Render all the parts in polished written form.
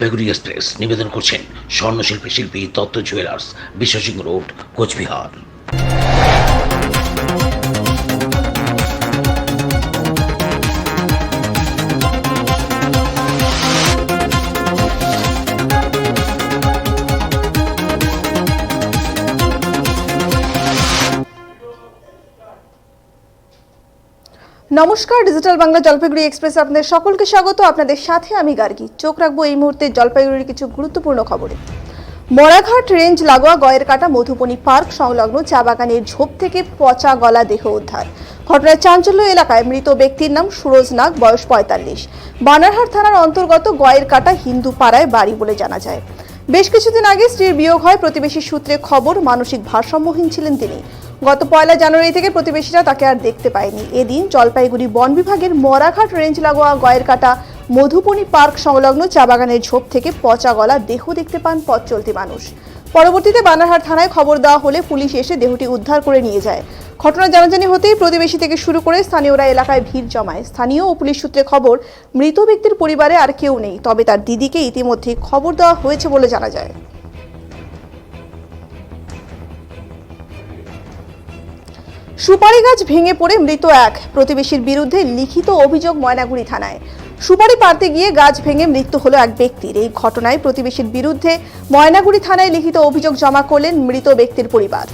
Jalpaiguri express নিবেদন করছেন স্বর্ণশিল্পী শিল্পী দত্ত জুয়েলার্স, বিশ্বসিংহ রোড, কোচবিহার। নমস্কার, ডিজিটাল বাংলা জলপাইগুড়ি এক্সপ্রেস আপনাদের সকলকে স্বাগত। আপনাদের সাথে আমি গার্গী। চোখ রাখবো এই মুহূর্তে জলপাইগুড়ির কিছু গুরুত্বপূর্ণ খবরে। মরাঘাট রেঞ্জ লাগোয়া গয়ের কাটা মধুবনী পার্ক সংলগ্ন চা বাগানের ঝোপ থেকে পচা গলা দেহ উদ্ধার। ঘটনায় চাঞ্চল্য এলাকায়। মৃত ব্যক্তির নাম সুরজ নাগ, বয়স 45। বানারহাট থানার অন্তর্গত গয়ের কাটা হিন্দু পাড়ায় বাড়ি বলে জানা যায়। বেশ কিছুদিন আগে স্ত্রীর বিয়োগ হয়। প্রতিবেশী সূত্রে খবর, মানসিক ভারসাম্যহীন ছিলেন তিনি। গত 1 জানুয়ারি থেকে প্রতিবেশীরা তাকে আর দেখতে পায়নি। এদিন জলপাইগুড়ি বন বিভাগের মরাঘাট রেঞ্জ লাগোয়া গয়ের কাটা মধুবনী পার্ক সংলগ্ন চা বাগানের ঝোপ থেকে পচা গলা দেহ দেখতে পান পথ চলতি মানুষ। পরবর্তীতে বানারহাট থানায় খবর দেওয়া হলে পুলিশ এসে দেহটি উদ্ধার করে নিয়ে যায়। ঘটনা জানাজানি হতেই প্রতিবেশী থেকে শুরু করে স্থানীয়রা এলাকায় ভিড় জমায়। স্থানীয় ও পুলিশ সূত্রে খবর, মৃত ব্যক্তির পরিবারে আর কেউ নেই, তবে তার দিদিকে ইতিমধ্যেই খবর দেওয়া হয়েছে বলে জানা যায়। সুপারি গাছ ভেঙে পড়ে মৃত এক প্রতিবেশীর বিরুদ্ধে লিখিত অভিযোগ ময়নাগুড়ি থানায়। সুপারি পাড়তে গিয়ে গাছ ভেঙে মৃত্যু হলো এক ব্যক্তির। এই ঘটনায় প্রতিবেশীর বিরুদ্ধে ময়নাগুড়ি থানায় লিখিত অভিযোগ জমা করলেন মৃত ব্যক্তির পরিবার।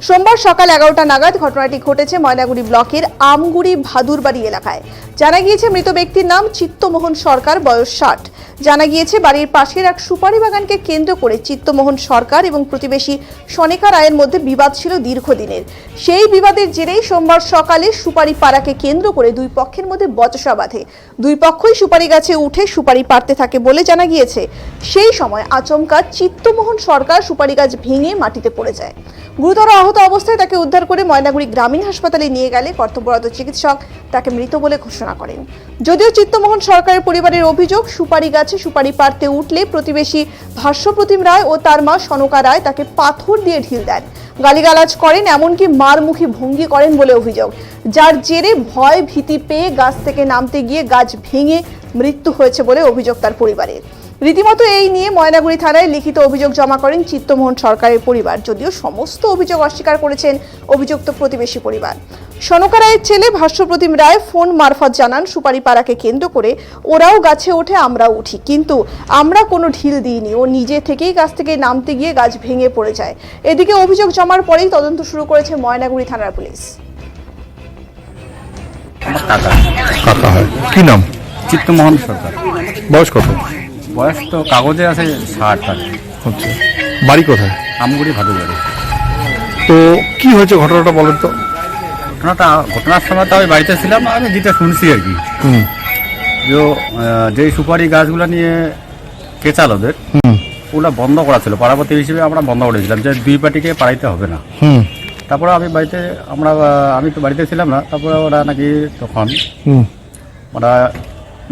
সোমবার সকাল 11টা নাগাদ ঘটনাটি ঘটেছে ময়নাগুড়ি ব্লকের আমগুড়ি ভাদুরবাড়ি এলাকায়। জানা গিয়েছে মৃত ব্যক্তির নাম চিত্তমোহন সরকার, বয়স 60। জানা গিয়েছে বাড়ির পাশের এক সুপারি বাগানকে কেন্দ্র করে চিত্তমোহন সরকার এবং প্রতিবেশী সনিকা রায়ের মধ্যে বিবাদ ছিল দীর্ঘদিনের। সেই বিবাদের জেরেই সোমবার সকালে সুপারি পাড়াকে কেন্দ্র করে দুই পক্ষের মধ্যে বচসা বাঁধে। দুই পক্ষই সুপারি গাছে উঠে সুপারি পাড়তে থাকে বলে জানা গিয়েছে। সেই সময় আচমকা চিত্তমোহন সরকার সুপারি গাছ ভেঙে মাটিতে পড়ে যায়। গুরুতর আহত অবস্থায় তাকে উদ্ধার করে ময়নাগুড়ি গ্রামীণ হাসপাতালে নিয়ে গেলে কর্তব্যরত চিকিৎসক তাকে মৃত বলে ঘোষণা করেন। যদিও চিত্তমোহন সরকারের পরিবারের অভিযোগ, সুপারি গাছে সুপারি পাড়তে উঠলে প্রতিবেশী ভাষ্যপ্রতিম রায় ও তার মা সনকা রায় তাকে পাথর দিয়ে ঢিল দেন, গালিগালাজ করেন, এমনকি মারমুখী ভঙ্গি করেন বলে অভিযোগ। যার জেরে ভয় ভীতি পেয়ে গাছ থেকে নামতে গিয়ে গাছ ভেঙে মৃত্যু হয়েছে বলে অভিযোগ তার পরিবারের। রীতিমতো এই নিয়ে ময়নাগুড়ি থানায় লিখিত অভিযোগ জমা করেন চিত্তমোহন সরকারের পরিবার। যদিও সমস্ত অভিযোগ অস্বীকার করেছেন অভিযুক্ত প্রতিবেশী পরিবার। সনকা রায়ের ছেলে ভাষ্যপ্রতিম রায় ফোন মারফত জানান, সুপারি পাড়াকে কেন্দ্র করে ওরাও গাছে ওঠে, আমরাও উঠি, কিন্তু আমরা কোনো ঢিল দিইনি। ও নিজে থেকেই গাছ থেকে নামতে গিয়ে গাছ ভেঙে পড়ে যায়। এদিকে অভিযোগ জমার পরেই তদন্ত শুরু করেছে ময়নাগুড়ি থানার পুলিশ। কাকা হয়, কি নাম? চিত্তমোহন সরকার। বয়স কত? বয়স তো কাগজে আছে 60। আচ্ছা, বাড়ি কোথায়? আমগুড়ি ভাদুরবাড়ি। তো কি হয়েছে ঘটনাটা বলেন তো? ঘটনার সময় তো আমি বাড়িতে ছিলাম, আমি যেটা শুনছি আর কি, যে সুপারি গাছগুলো নিয়ে কেচাল ওদের, ওগুলো বন্ধ করা ছিল। পাড়াপতি হিসেবে আমরা বন্ধ করেছিলাম যে দুই পার্টিকে পাড়াইতে হবে না। তারপরে আমি তো বাড়িতে ছিলাম না। তারপরে ওরা নাকি তখন ওরা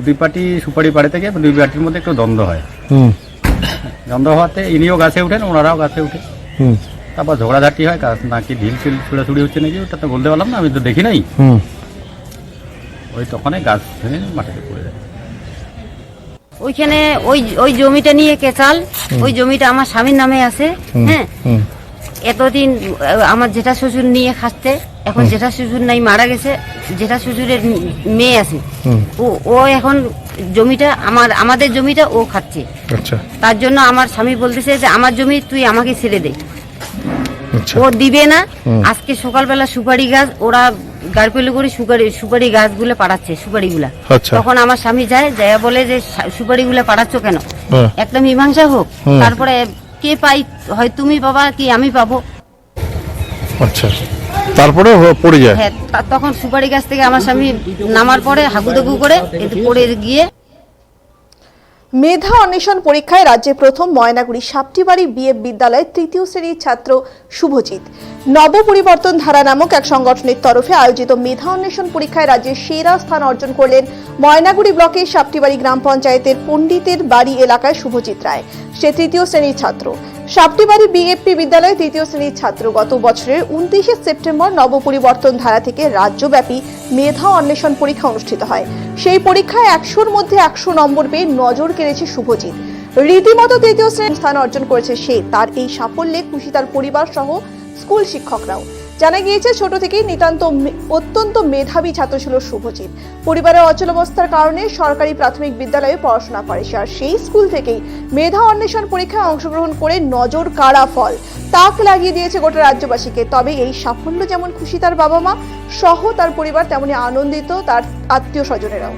দুই পার্টি সুপারি পাড়ে থেকে দুই পার্টির মধ্যে একটু দ্বন্দ্ব হয়। দ্বন্দ্ব হওয়াতে ইনিও গাছে উঠেন, ওনারাও গাছে উঠে। তারপর ঝগড়াঝাটি হয়, গাছ নাকি ঢিল ছিল ছুড়াছুড়ি হচ্ছে নাকি, ওটা তো বলতে পারলাম না, আমি তো দেখি নাই। ওই তখনই গাছ ভেঙে মাটিতে পড়ে যায়। ওইখানে ওই জমিটা নিয়ে কেচাল, ওই জমিটা আমার স্বামীর নামে আছে। হ্যাঁ, এতদিন আমার জেঠা শ্বশুর নিয়ে খাচ্ছে, এখন জেঠা শ্বশুর নাই, মারা গেছে। জেঠা শ্বশুরের মেয়ে আছে, ও এখন জমিটা আমাদের জমিটা ও খাচ্ছে। তার জন্য আমার স্বামী বলতেছে যে আমার জমি তুই আমাকে ছেড়ে দে। ও দিবে না। আজকে সকালবেলা সুপারি গাছ ওরা গাড়পেলে করে সুপারি গাছগুলো পাড়াচ্ছে, সুপারিগুলা। তখন আমার স্বামী যায় বলে যে সুপারিগুলা পাড়াচ্ছ কেন, একটা মীমাংসা হোক, তারপরে কে পাই, হয় তুমি পাবা কি আমি পাবো। আচ্ছা, তারপরে পড়ে যায়। হ্যাঁ, তখন সুপারি গাছ থেকে আমার স্বামী নামার পরে হাগুদাগু করে পড়ে গিয়ে। মেধা অন্বেষণ পরীক্ষায় রাজ্যে প্রথম ময়নাগুড়ি সাপটিবাড়ি বিএফ বিদ্যালয়ের 3য় শ্রেণীর ছাত্র শুভজিৎ। নবপরিবর্তন ধারা নামক এক সংগঠনের তরফে আয়োজিত মেধা অন্বেষণ পরীক্ষায় রাজ্যের সেরা স্থান অর্জন করলেন ময়নাগুড়ি ব্লকের সাপটিবাড়ি গ্রাম পঞ্চায়েতের পণ্ডিতের বাড়ি এলাকায় শুভজিৎ রায়। সে 3য় শ্রেণীর ছাত্র। সাপটিবাড়ি বিএফপি বিদ্যালয়ে 3য় শ্রেণীর ছাত্র। গত বছরের 29শে সেপ্টেম্বর নবপরিবর্তন ধারা থেকে রাজ্যব্যাপী মেধা অন্বেষণ পরীক্ষা অনুষ্ঠিত হয়। সেই পরীক্ষায় 100-র মধ্যে 100 নম্বর পেয়ে নজর কেড়েছে শুভজিৎ। রীতিমতো তৃতীয় শ্রেণীর স্থান অর্জন করেছে সে। তার এই সাফল্যে খুশি তার পরিবার সহ স্কুল শিক্ষকরাও। জানা গিয়েছে ছোট থেকেই অত্যন্ত মেধাবী ছাত্র ছিল শুভজিৎ। পরিবারের অচলাবস্থার কারণে সরকারি প্রাথমিক বিদ্যালয়ে পড়াশোনা করে সে। আর সেই স্কুল থেকেই মেধা অন্বেষণ পরীক্ষায় অংশগ্রহণ করে নজর কাড়া ফল তাক লাগিয়ে দিয়েছে গোটা রাজ্যবাসীকে। তবে এই সাফল্য যেমন খুশি তার বাবা মা সহ তার পরিবার, তেমনি আনন্দিত তার আত্মীয় স্বজনেরাও।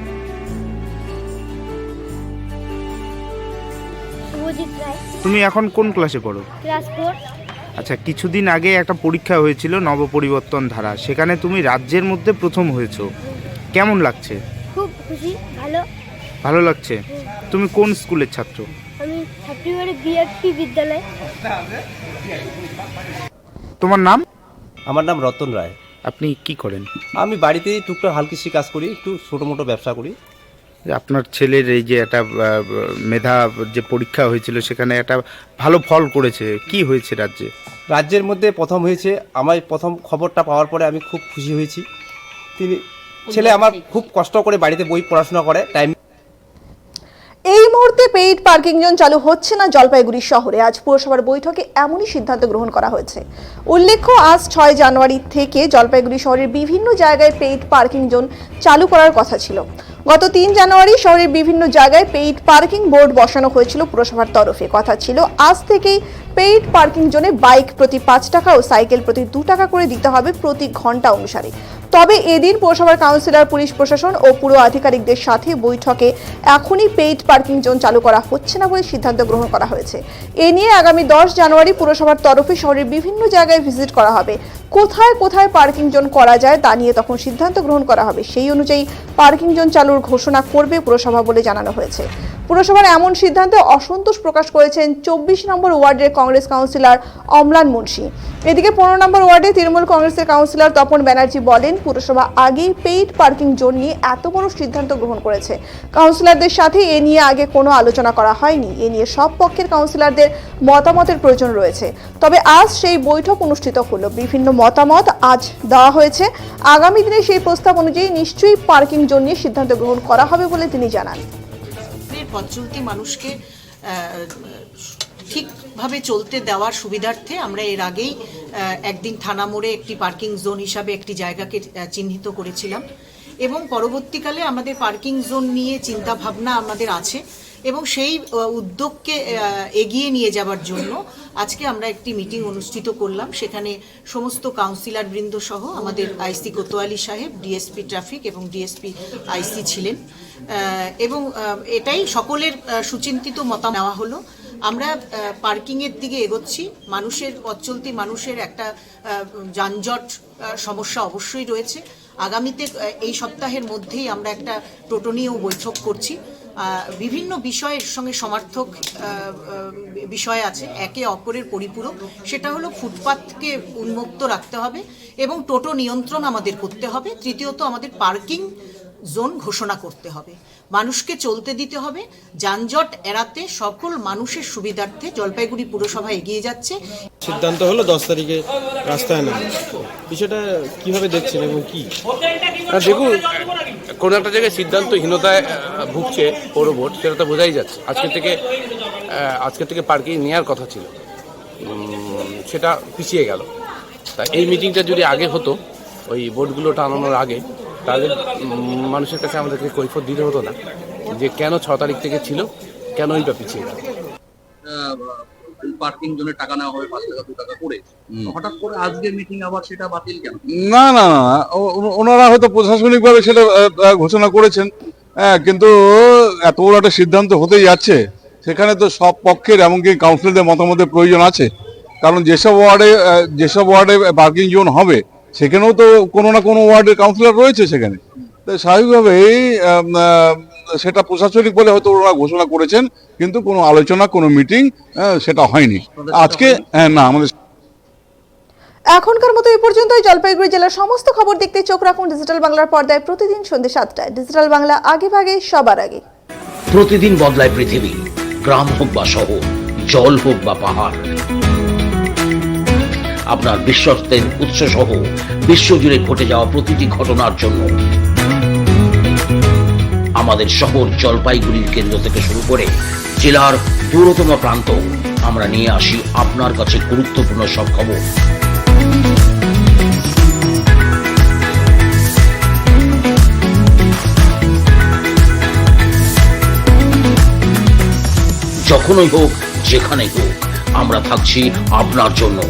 শুভজিৎ রায়, তুমি এখন কোন ক্লাসে পড়ো? ক্লাস 4। আচ্ছা, কিছুদিন আগে একটা পরীক্ষা হয়েছিল নবপরিবর্তন ধারা, সেখানে তুমি রাজ্যের মধ্যে প্রথম হয়েছো। কেমন লাগছে? খুব খুশি, ভালো। ভালো লাগছে। তুমি কোন স্কুলের ছাত্র? আমি ছাত্রীবাড়ি বিআরপি বিদ্যালয়। তোমার নাম? আমার নাম রতন রায়। আপনি কি করেন? আমি বাড়িতেই টুকটাক হালকিসি কাজ করি, একটু ছোটো মোটো ব্যবসা করি। আপনার ছেলের এই যে একটা মেধা যে পরীক্ষা হয়েছিল সেখানে একটা ভালো ফল করেছে, কি হয়েছে রাজ্যে? রাজ্যের মধ্যে প্রথম হয়েছে। আমার প্রথম খবরটা পাওয়ার পরে আমি খুব খুশি হয়েছি। ছেলে আমার খুব কষ্ট করে বাড়িতে বই পড়াশোনা করে, টাইম। এই মুহূর্তে পেইড পার্কিং জোন চালু হচ্ছে না জলপাইগুড়ি শহরে। আজ পুরসভার বৈঠকে এমনই সিদ্ধান্ত গ্রহণ করা হয়েছে। উল্লেখ্য, আজ 6 জানুয়ারি থেকে জলপাইগুড়ি শহরের বিভিন্ন জায়গায় পেইড পার্কিং জোন চালু করার কথা ছিল। গত 3 জানুয়ারি শহরের বিভিন্ন জায়গায় পেইড পার্কিং বোর্ড বসানো হয়েছিল পুরসভার তরফে। কথা ছিল আজ থেকেই পেইড পার্কিং জোনে বাইক প্রতি 5 টাকা ও সাইকেল প্রতি 2 টাকা করে দিতে হবে প্রতি ঘন্টা অনুসারে। তবে এদিন পৌরসভার কাউন্সিলর, পুলিশ প্রশাসন ও পুর আধিকারিকদের সাথে বৈঠকে এখনই পেইড পার্কিং জোন চালু করা হচ্ছে না বলে সিদ্ধান্ত গ্রহণ করা হয়েছে। এ নিয়ে আগামী 10 জানুয়ারি পুরসভার তরফে শহরের বিভিন্ন জায়গায় ভিজিট করা হবে। কোথায় কোথায় পার্কিং জোন করা যায় তা নিয়ে তখন সিদ্ধান্ত গ্রহণ করা হবে। সেই অনুযায়ী পার্কিং জোন চালুর ঘোষণা করবে পুরসভা বলে জানানো হয়েছে। পুরসভার এমন সিদ্ধান্তে অসন্তোষ প্রকাশ করেছেন 24 নম্বর ওয়ার্ডের কংগ্রেস কাউন্সিলর অম্লান মুন্সি। এদিকে 15 নম্বর ওয়ার্ডে তৃণমূল কংগ্রেসের কাউন্সিলর তপন ব্যানার্জি বলেন, পুরসভা আগেই পেইড পার্কিং জোন নিয়ে এত বড় সিদ্ধান্ত গ্রহণ করেছে। কাউন্সিলরদের সাথে এ নিয়ে আগে কোনো আলোচনা করা হয়নি। এ নিয়ে সব পক্ষের কাউন্সিলরদের মতামতের প্রয়োজন রয়েছে। তবে আজ সেই বৈঠক অনুষ্ঠিত হলো। বিভিন্ন মতামত আজ দেওয়া হয়েছে। আগামী দিনে সেই প্রস্তাব অনুযায়ী নিশ্চয়ই পার্কিং জোন নিয়ে সিদ্ধান্ত গ্রহণ করা হবে বলে তিনি জানান। পথ চলতি মানুষকে ঠিকভাবে চলতে দেওয়ার সুবিধার্থে আমরা এর আগেই একদিন থানা মোড়ে একটি পার্কিং জোন হিসাবে একটি জায়গাকে চিহ্নিত করেছিলাম এবং পরবর্তীকালে আমাদের পার্কিং জোন নিয়ে চিন্তা ভাবনা আমাদের আছে এবং সেই উদ্যোগকে এগিয়ে নিয়ে যাওয়ার জন্য আজকে আমরা একটি মিটিং অনুষ্ঠিত করলাম। সেখানে সমস্ত কাউন্সিলর বৃন্দ সহ আমাদের আইসি কোতোয়ালি সাহেব, ডিএসপি ট্রাফিক এবং ডিএসপি আইসি ছিলেন এবং এটাই সকলের সুচিন্তিত মতামত নেওয়া হলো। আমরা পার্কিংয়ের দিকে এগোচ্ছি। মানুষের পথ চলতি মানুষের একটা যানজট সমস্যা অবশ্যই রয়েছে। আগামীতে এই সপ্তাহের মধ্যেই আমরা একটা টোটো নিয়েও বৈঠক করছি। বিভিন্ন বিষয়ের সঙ্গে সমার্থক বিষয় আছে, একে অপরের পরিপূরক। সেটা হলো ফুটপাথকে উন্মুক্ত রাখতে হবে এবং টোটো নিয়ন্ত্রণ আমাদের করতে হবে। তৃতীয়ত আমাদের পার্কিং জোন ঘোষণা করতে হবে, মানুষকে চলতে দিতে হবে। যানজট এড়াতে সকল মানুষের সুবিধার্থে জলপাইগুড়ি পুরসভা এগিয়ে যাচ্ছে। সিদ্ধান্ত হলো 10 তারিখে রাস্তায় নামা। বিষয়টা কিভাবে দেখছেন এবং কি? দেখুন, কোনো একটা জায়গায় সিদ্ধান্তহীনতায় ভুগছে পৌর বোর্ড, সেটা তো বোঝাই যাচ্ছে। আজকে থেকে পার্কিং নেওয়ার কথা ছিল, সেটা পিছিয়ে গেল। তা এই মিটিংটা যদি আগে হতো, ওই বোর্ডগুলো টানানোর আগে, তাহলে মানুষের কাছে আমাদেরকে কৈফিয়ত দিতে হতো না যে কেন 6 তারিখ থেকে ছিল, কেন এইটা পিছিয়ে গেল। পার্কিং জন্য টাকা নেওয়া হবে 5 টাকা 2 টাকা করে, হঠাৎ করে আজকের মিটিং আবার সেটা বাতিল কেন? না না না, ওনারা হয়তো প্রশাসনিকভাবে সেটা ঘোষণা করেছেন, কিন্তু এত বড় একটা সিদ্ধান্ত হতেই যাচ্ছে, সেখানে তো সব পক্ষের এমনকি কাউন্সিলরদের মতামতের প্রয়োজন আছে। কারণ যেসব ওয়ার্ডে পার্কিং জোন হবে সেখানেও তো কোনো না কোনো ওয়ার্ডের কাউন্সিলর রয়েছে সেখানে। স্বাভাবিকভাবেই সেটা প্রশাসনিক বলে হয়তো ওরা ঘোষণা করেছেন, কিন্তু কোনো আলোচনা, কোনো মিটিং সেটা হয়নি আজকে। না, আমাদের এখনকার মতো এই পর্যন্তই। জলপাইগুড়ি জেলার সমস্ত খবর দেখতে চোখ রাখুন ডিজিটাল বাংলার পর্দায় প্রতিদিন সন্ধ্যে 7টায়। ডিজিটাল বাংলা, আগে ভাগে সবার আগে। প্রতিদিন বদলায় পৃথিবী, গ্রাম হোক বা শহর, জল হোক বা পাহাড়। আপনার বিশ্বস্তের উৎস সহ বিশ্বজুড়ে ঘটে যাওয়া প্রতিটি ঘটনার জন্য আমাদের শহর জলপাইগুড়ির কেন্দ্র থেকে শুরু করে জেলার দূরতম প্রান্ত আমরা নিয়ে আসি আপনার কাছে গুরুত্বপূর্ণ সব খবর। যখনই হোক, যেখানেই হোক, আমরা থাকছি আপনার জন্য।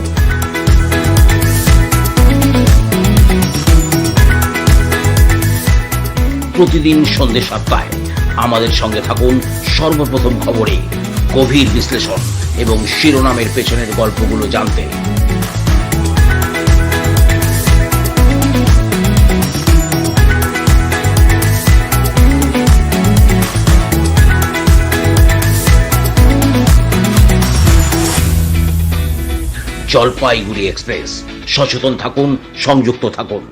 প্রতিদিন সন্ধ্যে 7টায় আমাদের সঙ্গে থাকুন সর্বপ্রথম খবরে, গভীর বিশ্লেষণ এবং শিরোনামের পেছনের গল্পগুলো জানতে। জলপাইগুড়ি এক্সপ্রেস, সচেতন থাকুন, সংযুক্ত থাকুন।